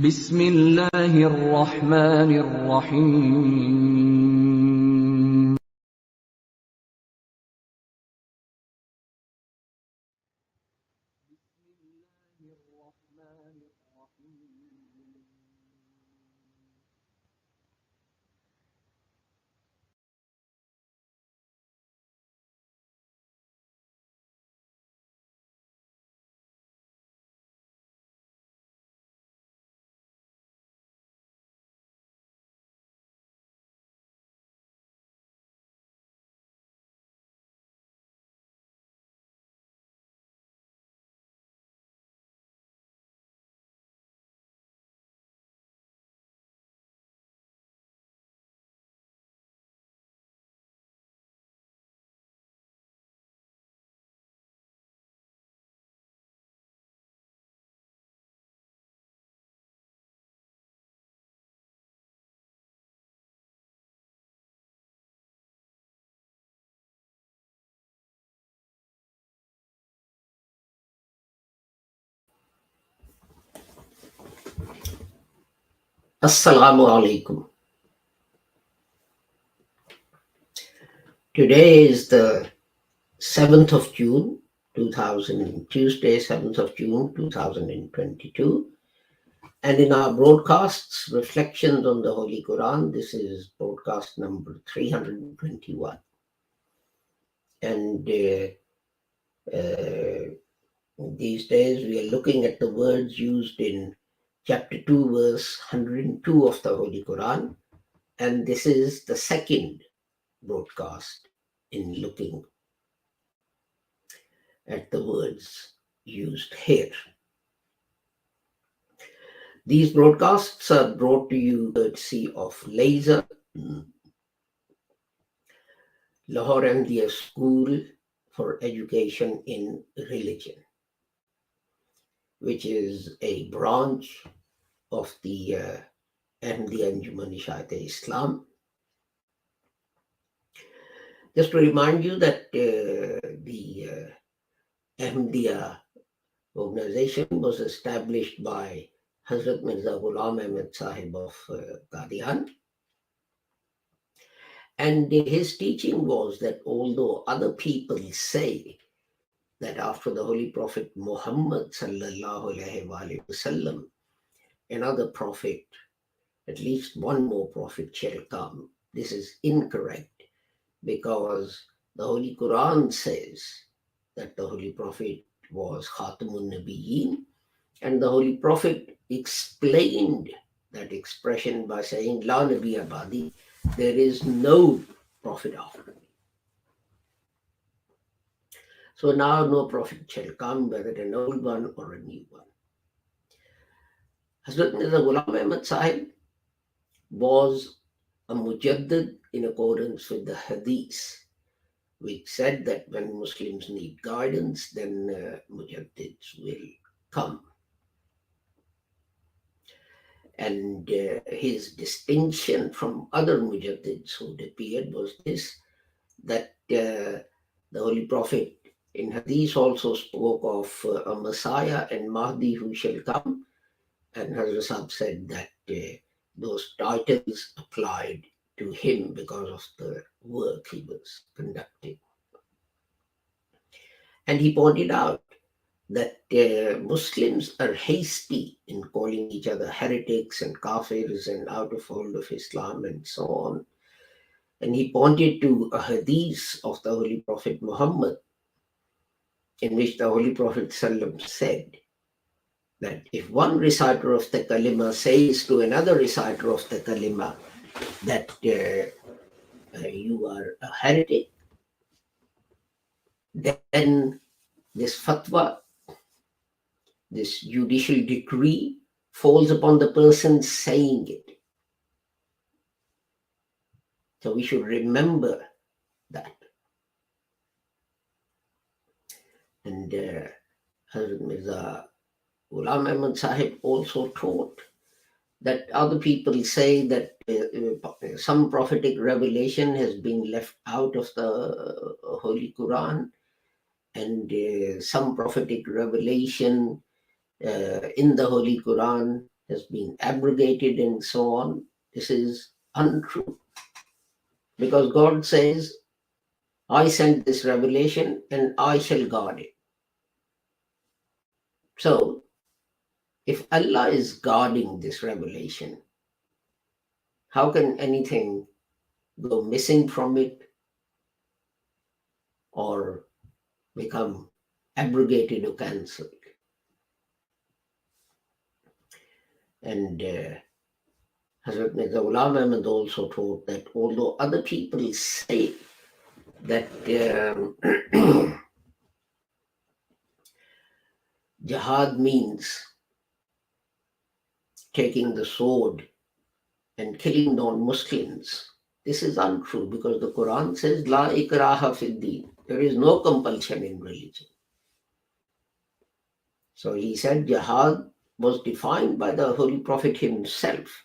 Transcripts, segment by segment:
بسم الله الرحمن الرحيم Assalamu alaikum. Today is the 7th of June, Tuesday, 7th of June, 2022. And in our broadcasts, Reflections on the Holy Quran, this is broadcast number 321. And these days we are looking at the words used in chapter 2, verse 102 of the Holy Quran. And this is the second broadcast in looking at the words used here. These broadcasts are brought to you courtesy of Laser, Lahore Ahmadiyya School for Education in Religion, which is a branch of the Ahmadiyya Anjuman Islam. Just to remind you that the Ahmadiyya organization was established by Hazrat Mirza Ghulam Ahmad Sahib of Qadian. And his teaching was that although other people say that after the Holy Prophet Muhammad sallallahu alaihi wasallam, another prophet, at least one more prophet shall come, this is incorrect, because the Holy Quran says that the Holy Prophet was Khatamun Nabiyyin, and the Holy Prophet explained that expression by saying, La Nabi Abadi, there is no prophet after me. So now no prophet shall come, whether an old one or a new one. Hazrat Mirza Ghulam Ahmad Sahib was a mujaddid in accordance with the hadith, which said that when Muslims need guidance, then mujaddids will come. And his distinction from other mujaddids who appeared was this, that the Holy Prophet in Hadith also spoke of a Messiah and Mahdi who shall come. And Hazrat Sahib said that those titles applied to him because of the work he was conducting. And he pointed out that Muslims are hasty in calling each other heretics and kafirs and out of fold of Islam and so on. And he pointed to a hadith of the Holy Prophet Muhammad, in which the Holy Prophet ﷺ said that if one reciter of the kalima says to another reciter of the kalima that you are a heretic, then this fatwa, this judicial decree, falls upon the person saying it. So we should remember that. And Hazrat Mirza Ghulam Ahmad Sahib also taught that other people say that some prophetic revelation has been left out of the Holy Quran, and some prophetic revelation in the Holy Quran has been abrogated and so on. This is untrue. Because God says, I sent this revelation and I shall guard it. So, if Allah is guarding this revelation, how can anything go missing from it or become abrogated or cancelled? And Hazrat Mirza Ghulam Ahmad also taught that although other people say that jihad means taking the sword and killing non-Muslims, this is untrue, because the Quran says, La ikraha fid din. There is no compulsion in religion. So he said jihad was defined by the Holy Prophet himself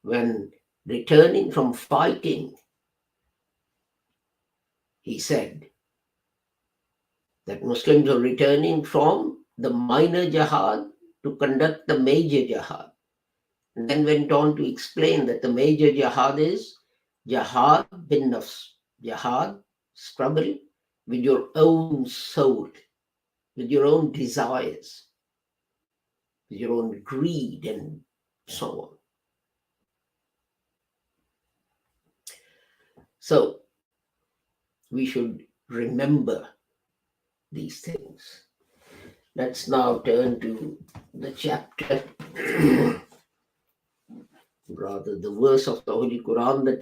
when returning from fighting. He said that Muslims are returning from the minor jihad to conduct the major jihad. And then went on to explain that the major jihad is jihad bin nafs, jihad, struggle with your own soul, with your own desires, with your own greed and so on. So we should remember these things. Let's now turn to the chapter, rather the verse of the Holy Quran that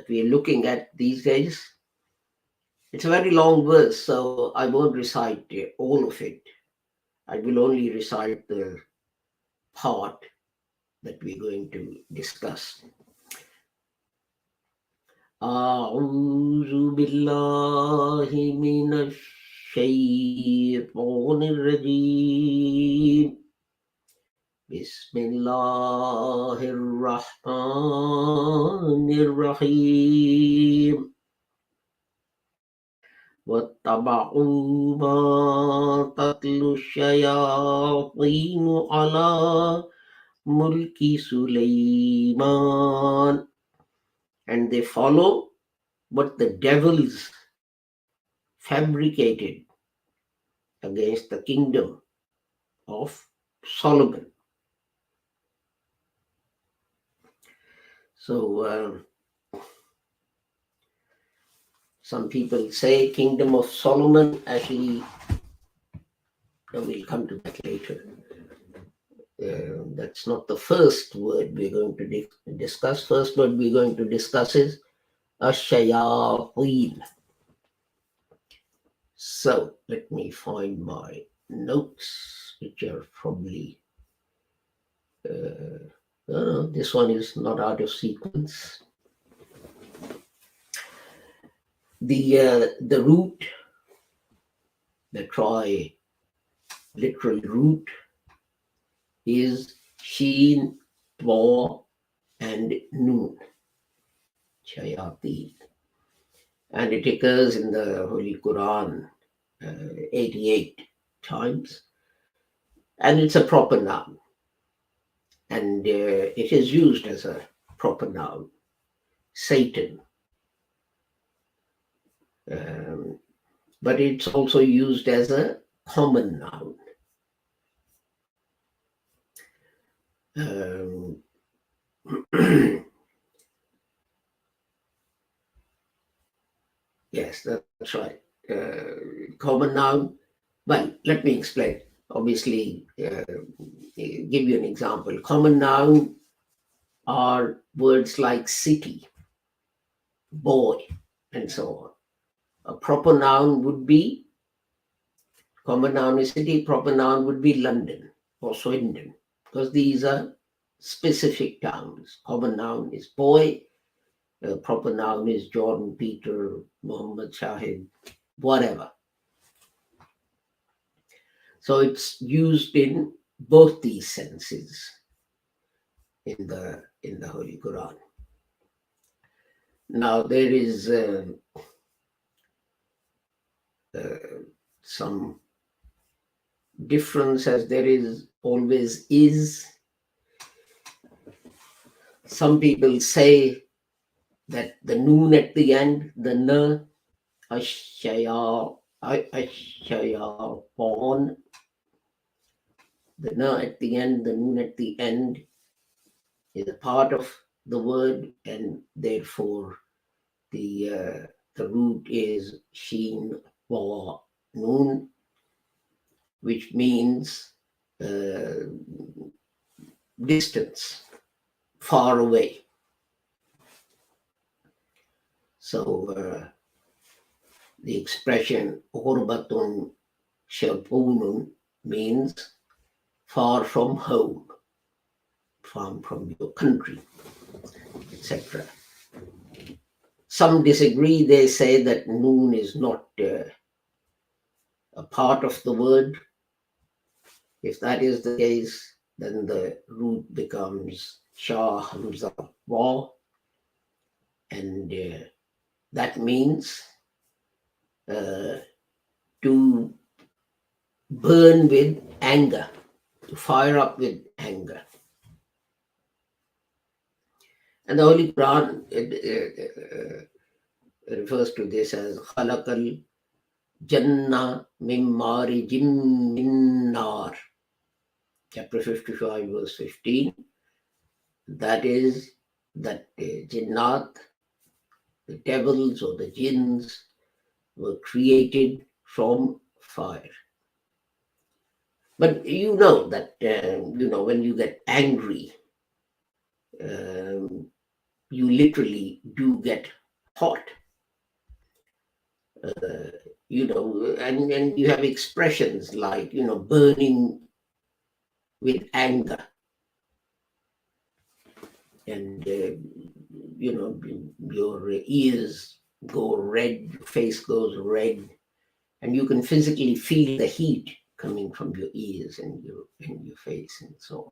we're looking at these days. It's a very long verse, so I won't recite all of it. I will only recite the part that we're going to discuss. أعوذ بالله من الشيطان الرجيم بسم الله الرحمن الرحيم واتبعوا ما تتلو الشياطين على ملك سليمان, and they follow what the devils fabricated against the kingdom of Solomon. So some people say kingdom of Solomon. Actually, we'll come to that later. That's not the first word we're going to discuss. First word we're going to discuss is ash-shayateen. So let me find my notes, which are probably this one is not out of sequence. The root, the literal root, is sheen, twa, and noon, shayateen, and it occurs in the Holy Quran 88 times, and it's a proper noun, and it is used as a proper noun, Satan. But it's also used as a common noun. Yes, that's right. Common noun. Well, let me explain. Obviously, give you an example. Common noun are words like city, boy, and so on. A proper noun would be, common noun is city, proper noun would be London or Swindon, because these are specific towns. Common noun is boy, proper noun is John, Peter, Muhammad, Shahid, whatever. So it's used in both these senses in the Holy Quran. Now there is some difference as there is always is. Some people say that the noon at the end, the n, ashaya, ashayapon, the n at the end, the noon at the end is a part of the word, and therefore the root is sheen wa noon, which means distance, far away. So the expression "Ghurbatun shapunun" means far from home, from your country, etc. Some disagree. They say that noon is not a part of the word. If that is the case, then the root becomes Shah Hamza Wa, and that means to burn with anger, to fire up with anger. And the Holy Quran refers to this as Khalaqal Janna Mim Marijim Min Nar, chapter 55, verse 15. That is, that the Jinnat, the devils or the jinns, were created from fire. But you know that, when you get angry, you literally do get hot. And you have expressions like, burning with anger. And, your ears go red, your face goes red, and you can physically feel the heat coming from your ears and your face and so on.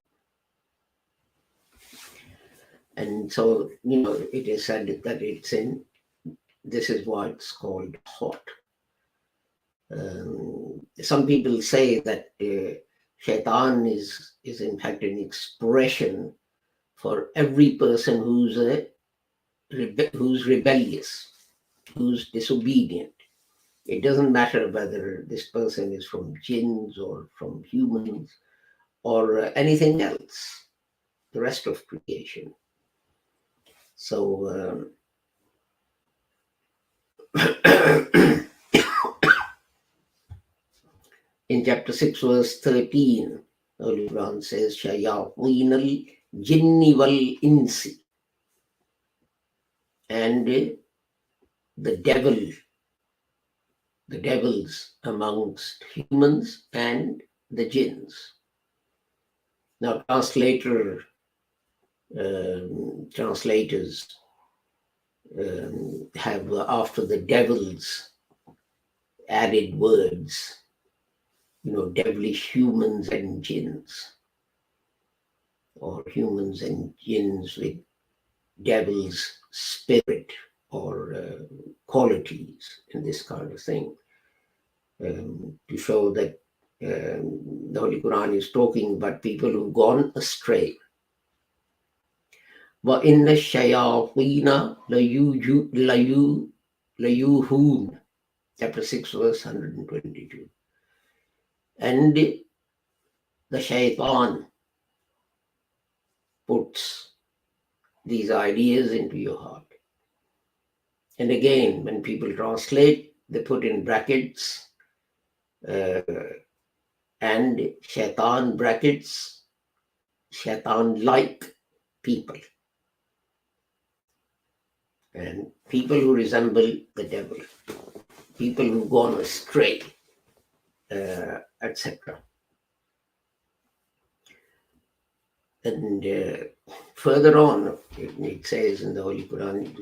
And so, it is said that this is why it's called hot. Some people say that shaitan is in fact an expression for every person who's rebellious, who's disobedient. It doesn't matter whether this person is from jinns or from humans or anything else, the rest of creation. So in chapter 6, verse 13, Holy Quran says, Shayateen al-jinni wal-insi, and the devils amongst humans and the jinns. Now, translators have, after the devils, added words, devilish humans and jinns, or humans and jinns with devil's spirit or qualities and this kind of thing, to show that the Holy Quran is talking about people who've gone astray. وَإِنَّ الشَّيَاطِينَ لَيُوحُونَ, chapter 6, verse 122. And the shaitan puts these ideas into your heart. And again, when people translate, they put in brackets and shaitan brackets, shaitan-like people, and people who resemble the devil, people who've gone astray, etc. And further on, it says in the Holy Quran,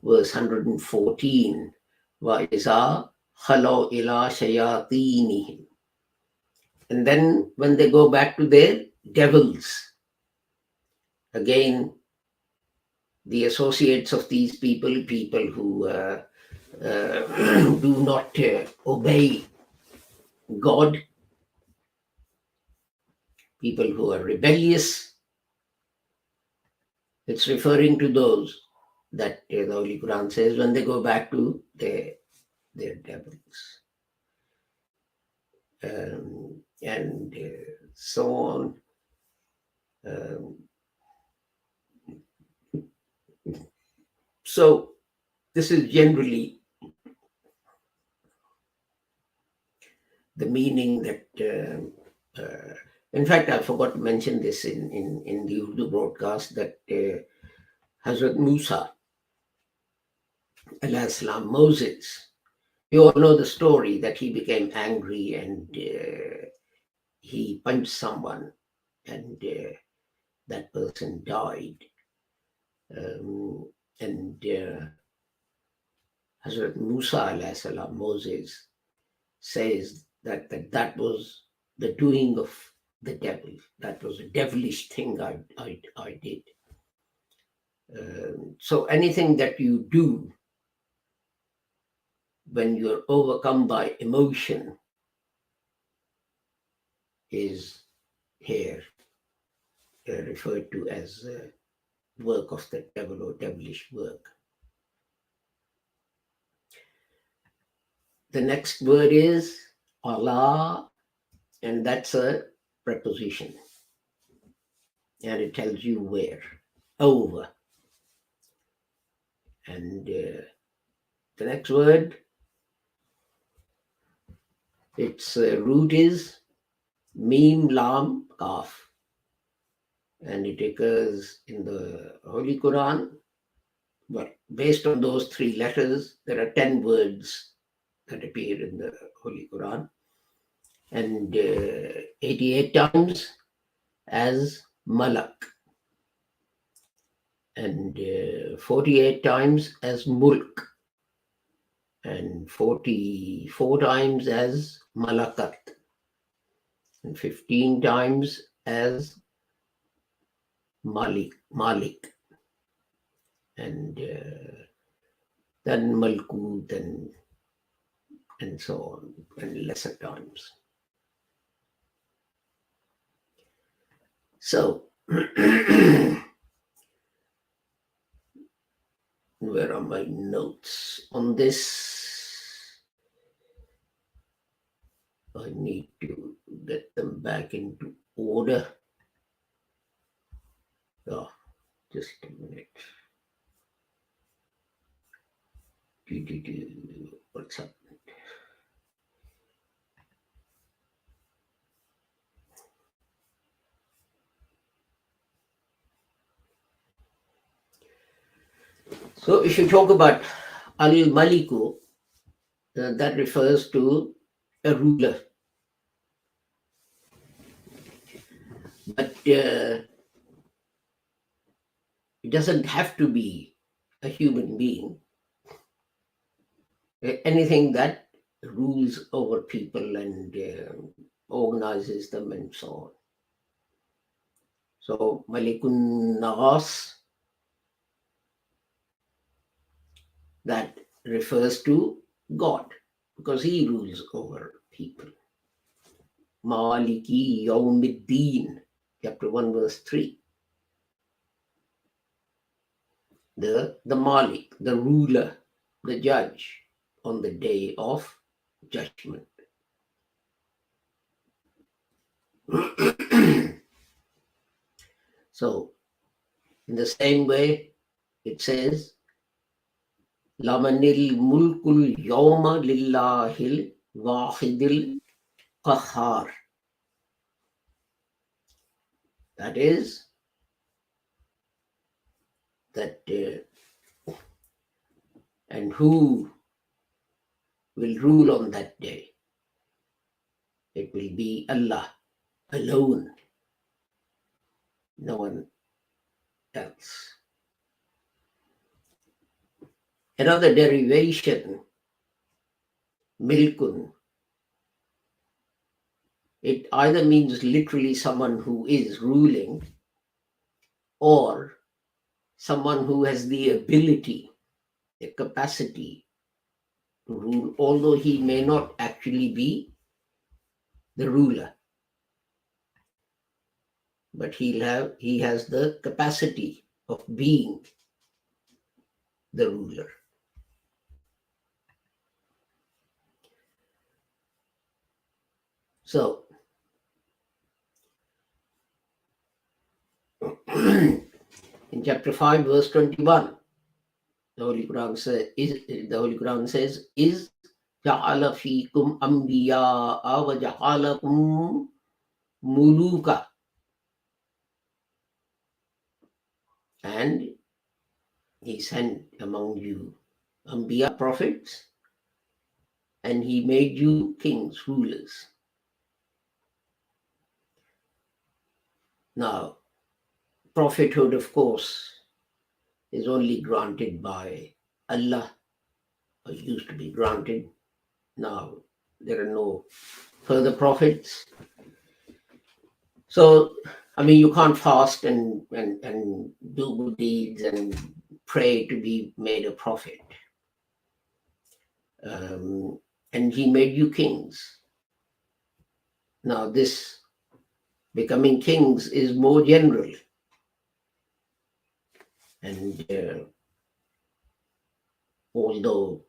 verse 114, وَإِذَا خَلَوْا إِلَىٰ شَيَاطِينِهِمْ. And then when they go back to their devils, again, the associates of these people who do not obey God, people who are rebellious. It's referring to those that the Holy Quran says when they go back to their devils. And so on. So this is generally the meaning that, in fact, I forgot to mention this in the Urdu broadcast, that Hazrat Musa, alayhi salam, Moses, you all know the story that he became angry and he punched someone and that person died. And Hazrat Musa, alayhi salam, Moses, says that was the doing of the devil. That was a devilish thing I did. So anything that you do when you're overcome by emotion is here referred to as work of the devil or devilish work. The next word is Allah, and that's a preposition. And it tells you where, over. And the next word, its root is meem, laam, kaaf. And it occurs in the Holy Quran. Well, based on those three letters, there are 10 words that appear in the Holy Quran. And 88 times as malak. And 48 times as mulk. And 44 times as malakat. And 15 times as Malik, and then Malkut, and so on, and lesser times. So, where are my notes on this? I need to get them back into order. Oh, just a minute. What's up? So if you talk about Al-Maliku, that refers to a ruler. But it doesn't have to be a human being. Anything that rules over people and organizes them and so on. So Malikun Nagas, that refers to God because he rules over people. Maliki Yawmiddin, chapter 1, verse 3. The Malik, the ruler, the judge on the day of judgment. So, in the same way, it says, Lamanil mulkul yawma lillahil wahidil qahhar. That is, that and who will rule on that day? It will be Allah alone, no one else. Another derivation, milkun, it either means literally someone who is ruling or someone who has the ability, the capacity to rule, although he may not actually be the ruler. but he has the capacity of being the ruler. So in chapter 5, verse 21, the Holy Quran says, "Is ja'ala fikum anbiya'a wa ja'alakum muluka," and he sent among you anbiya, prophets, and he made you kings, rulers. Now, prophethood, of course, is only granted by Allah, or used to be granted. Now, there are no further prophets. So, I mean, you can't fast and do good deeds and pray to be made a prophet. And he made you kings. Now, this becoming kings is more general. And although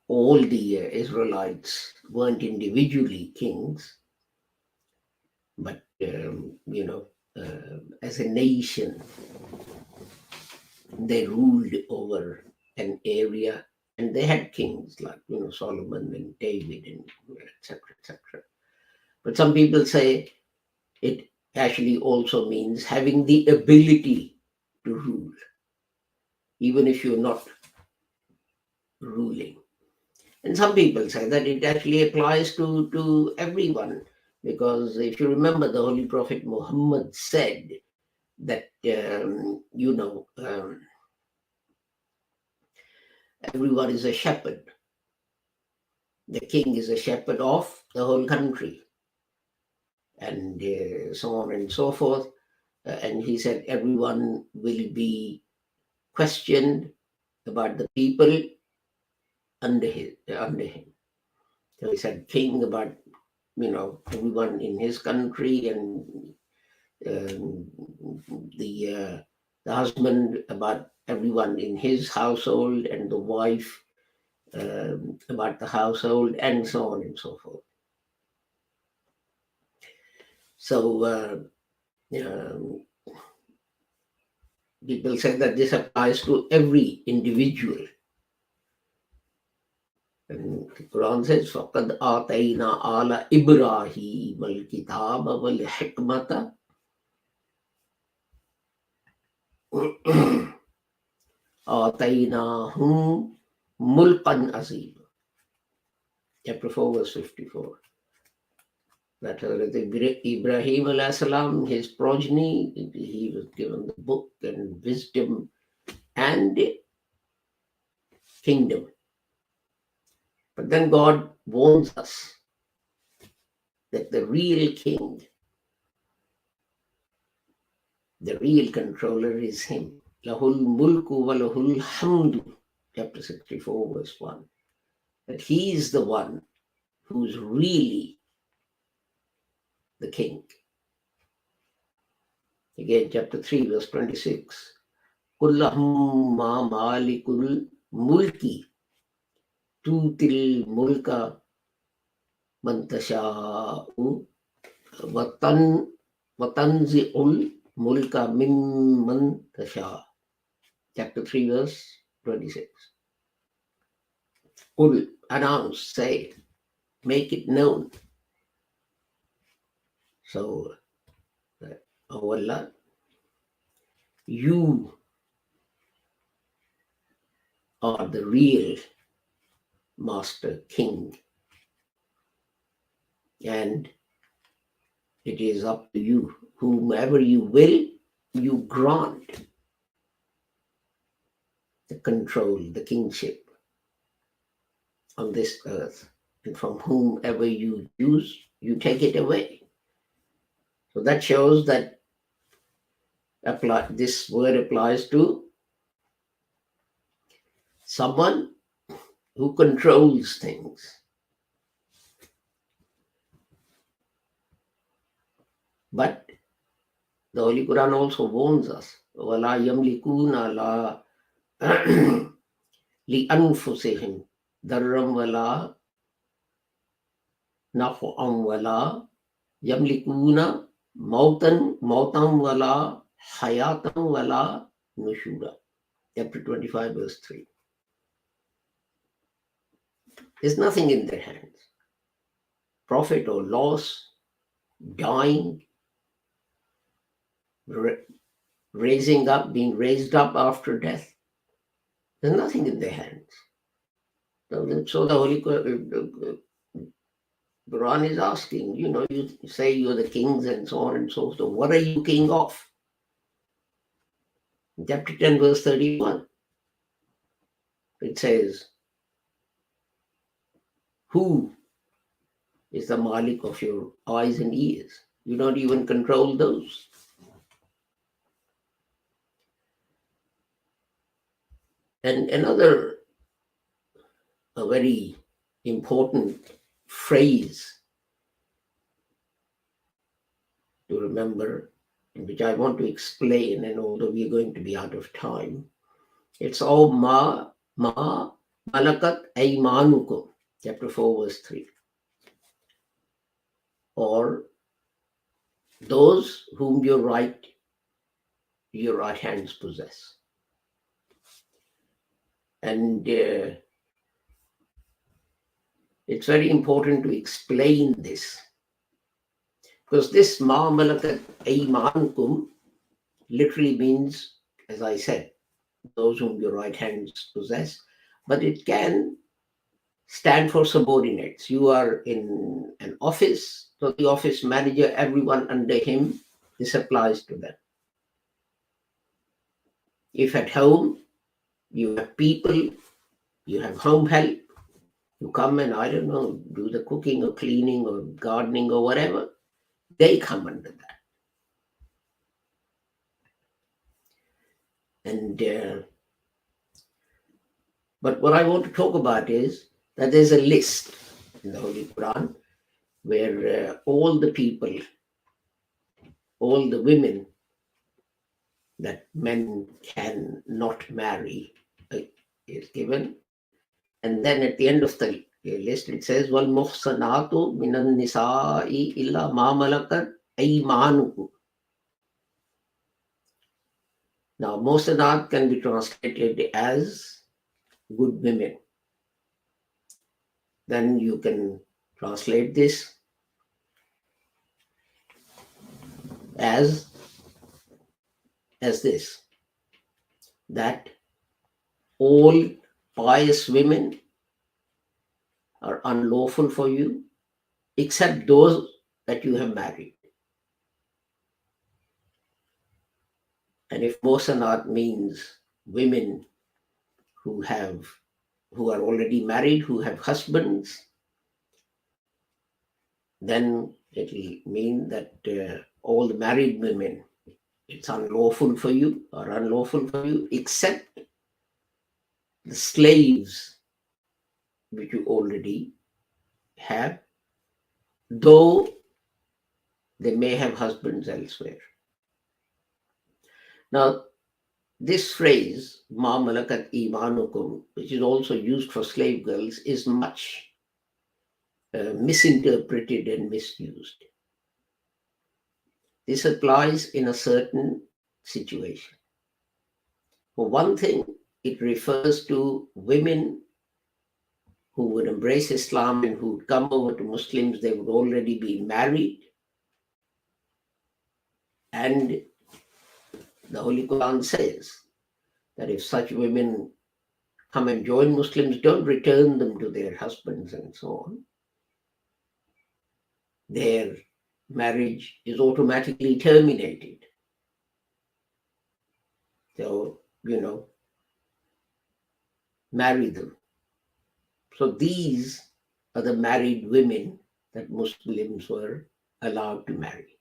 all the Israelites weren't individually kings, but as a nation, they ruled over an area, and they had kings like Solomon and David and etc. etc. But some people say it actually also means having the ability to rule, even if you're not ruling. And some people say that it actually applies to everyone, because if you remember, the Holy Prophet Muhammad said that everyone is a shepherd. The king is a shepherd of the whole country, and so on and so forth. And he said everyone will be questioned about the people under him. So he said king about everyone in his country, and the husband about everyone in his household, and the wife about the household, and so on and so forth. So people say that this applies to every individual. And the Quran says, فَقَدْ آتَيْنَا آلَ إِبْرَاهِيمَ الْكِتَابَ وَالْحِكْمَةَ آتَيْنَاهُمْ مُلْقًا عَظِيمًا. Chapter 4, verse 54. That Ibrahim alayhi salam, his progeny, he was given the book and wisdom and kingdom. But then God warns us that the real king, the real controller is him. Lahul mulku wa lahul hamdu. Chapter 64, verse 1. That he is the one who's really the king. Again, chapter 3, verse 26. Kullahumma malikul mulki tutil mulka man tasha'u watanzi'ul mulka mimman tasha'. Chapter 3, verse 26. Qul, announce, say, make it known. So, oh Allah, you are the real master king, and it is up to you. Whomever you will, you grant the control, the kingship on this earth, and from whomever you choose, you take it away. So that shows that this word applies to someone who controls things. But the Holy Quran also warns us, وَلَا يَمْلِكُونَ لَا لِأَنفُسِهِمْ ضَرًّا وَلَا نَفْعًا وَلَا يَمْلِكُونَ مَوْتًا وَلَا حَيَاةً وَلَا نُشُورًا. Chapter 25, verse 3. There's nothing in their hands. Profit or loss, dying, raising up, being raised up after death. There's nothing in their hands. So the Holy Quran is asking, you say you're the kings and so on and so forth. What are you king of? Chapter 10, verse 31. It says, who is the Malik of your eyes and ears? You don't even control those. And another, a very important phrase to remember, which I want to explain, and although we're going to be out of time, it's all ma malakat aymanukum, chapter 4, verse 3. Or those whom your right hands possess. And it's very important to explain this, because this ma malakat aymanukum literally means, as I said, those whom your right hands possess, but it can stand for subordinates. You are in an office, so the office manager, everyone under him, this applies to them. If at home you have people, you have home help, you come and, I don't know, do the cooking or cleaning or gardening or whatever, they come under that. And but what I want to talk about is that there's a list in the Holy Quran where all the people, all the women that men can not marry is given. And then at the end of the list it says, wal muhsanatu minan nisa'i illa ma malakat aymanukum. Now muhsanat can be translated as good women. Then you can translate this as this, that all pious women are unlawful for you except those that you have married. And if muhsanat means women who are already married, who have husbands, then it will mean that all the married women, it's unlawful for you, except the slaves which you already have, though they may have husbands elsewhere. Now, this phrase, ma malakat imanukum, which is also used for slave girls, is much misinterpreted and misused. This applies in a certain situation. For one thing, it refers to women who would embrace Islam and who would come over to Muslims. They would already be married. And the Holy Quran says that if such women come and join Muslims, don't return them to their husbands and so on. Their marriage is automatically terminated. So, marry them. So these are the married women that Muslims were allowed to marry.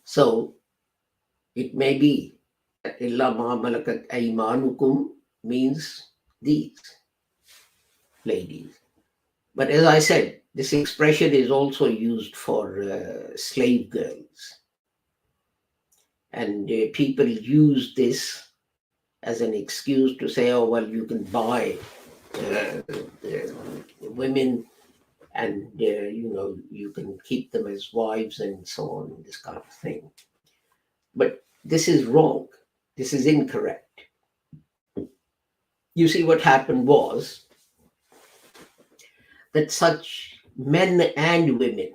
So it may be that illa ma malakat aymanukum means these ladies. But as I said, This expression is also used for slave girls. And people use this as an excuse to say, oh, well, you can buy women and, you can keep them as wives and so on, this kind of thing. But this is wrong. This is incorrect. You see, what happened was that such men and women,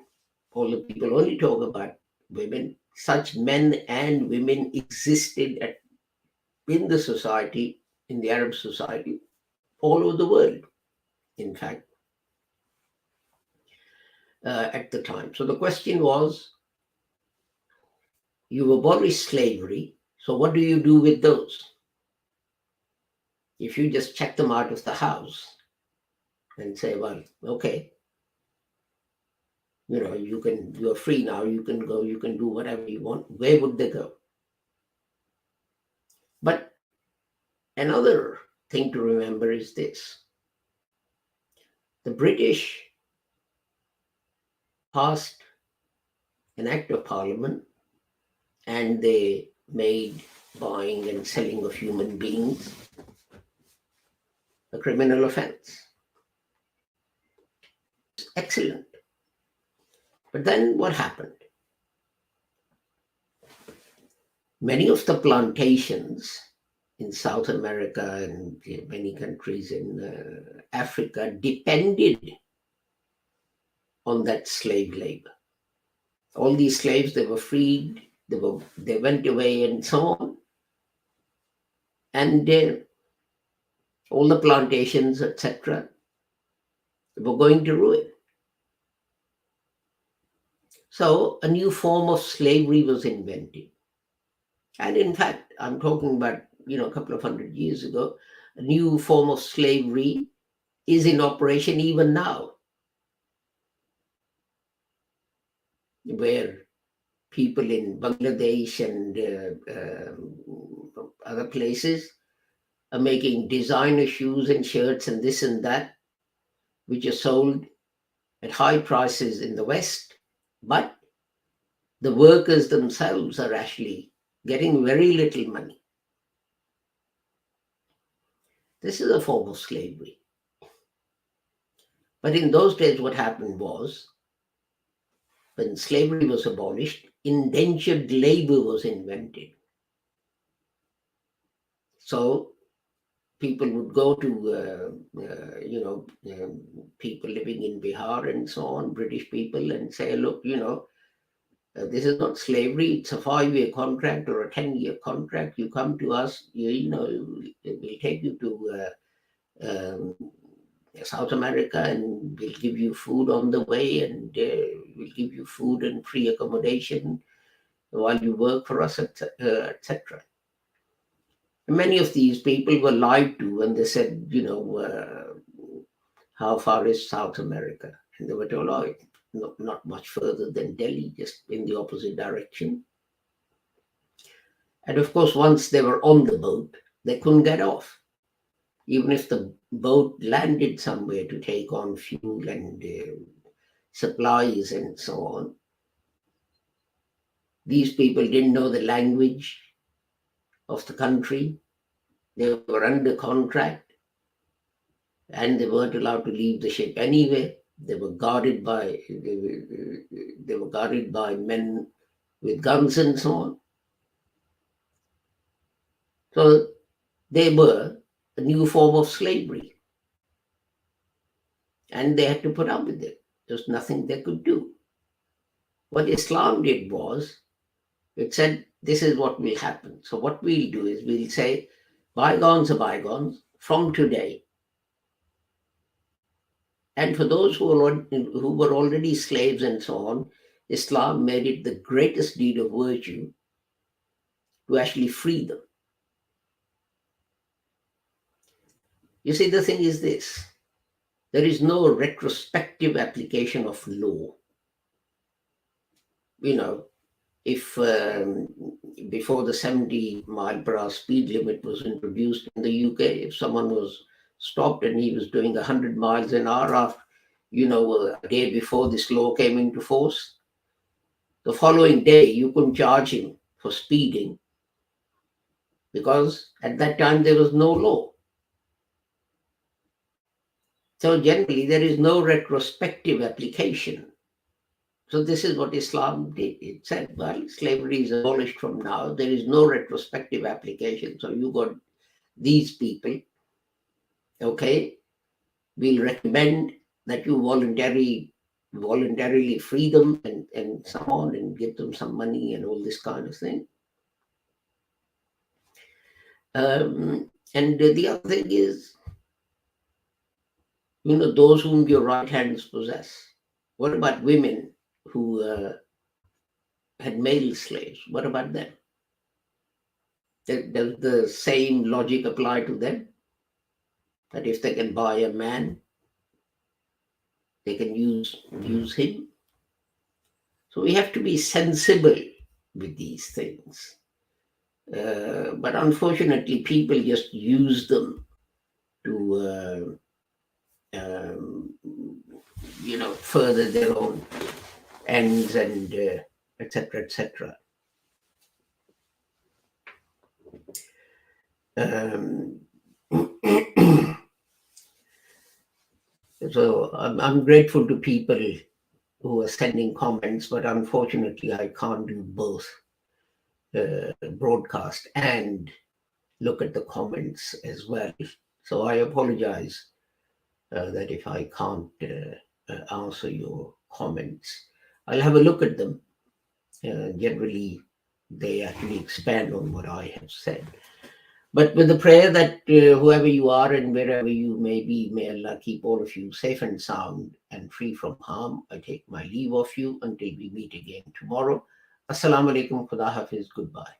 all the people only talk about women, such men and women existed in the society, in the Arab society, all over the world, in fact, at the time. So the question was, you abolish slavery, so what do you do with those? If you just check them out of the house and say, well, okay, you're free now, you can go, you can do whatever you want, where would they go? But another thing to remember is this. The British passed an act of parliament and they made buying and selling of human beings a criminal offense. Excellent. But then what happened? Many of the plantations in South America and many countries in Africa depended on that slave labor. All these slaves, they were freed, they went away and so on. And all the plantations, etc., were going to ruin. So a new form of slavery was invented. And in fact, I'm talking about, a couple of 100 years ago, a new form of slavery is in operation even now, where people in Bangladesh and other places are making designer shoes and shirts and this and that, which are sold at high prices in the West, but the workers themselves are actually getting very little money. This is a form of slavery. But in those days, what happened was, when slavery was abolished, indentured labor was invented. So people would go to, people living in Bihar and so on, British people, and say, look, this is not slavery, it's a 5-year contract or a 10-year contract. You come to us, we'll take you to South America and we'll give you food on the way, and we'll give you food and free accommodation while you work for us, etc. Many of these people were lied to when they said, how far is South America? And they were told, oh, not much further than Delhi, just in the opposite direction. And of course, once they were on the boat, they couldn't get off. Even if the boat landed somewhere to take on fuel and supplies and so on, these people didn't know the language of the country. They were under contract and they weren't allowed to leave the ship anyway. They were guarded by men with guns and so on. So they were a new form of slavery, and they had to put up with it. There's nothing they could do. What Islam did was, it said, this is what will happen. So what we'll do is we'll say, bygones are bygones from today. And for those who were already slaves and so on, Islam made it the greatest deed of virtue to actually free them. You see, the thing is this. There is no retrospective application of law. If before the 70-mile-per-hour speed limit was introduced in the UK, if someone was stopped and he was doing 100 miles an hour, a day before this law came into force. The following day, you couldn't charge him for speeding because at that time there was no law. So generally, there is no retrospective application. So this is what Islam did. It said, well, slavery is abolished from now. There is no retrospective application. So you got these people, okay? We'll recommend that you voluntarily free them and so on, and give them some money and all this kind of thing. And the other thing is, those whom your right hands possess. What about women who had male slaves? What about them? Does the same logic apply to them? That if they can buy a man, they can use him? So we have to be sensible with these things. But unfortunately, people just use them to, further their own ends and etc., etc. So I'm grateful to people who are sending comments, but unfortunately, I can't do both, broadcast and look at the comments as well. So I apologize that if I can't answer your comments. I'll have a look at them. Generally, they actually expand on what I have said. But with the prayer that whoever you are and wherever you may be, may Allah keep all of you safe and sound and free from harm. I take my leave of you until we meet again tomorrow. Assalamu alaikum, Khuda Hafiz, goodbye.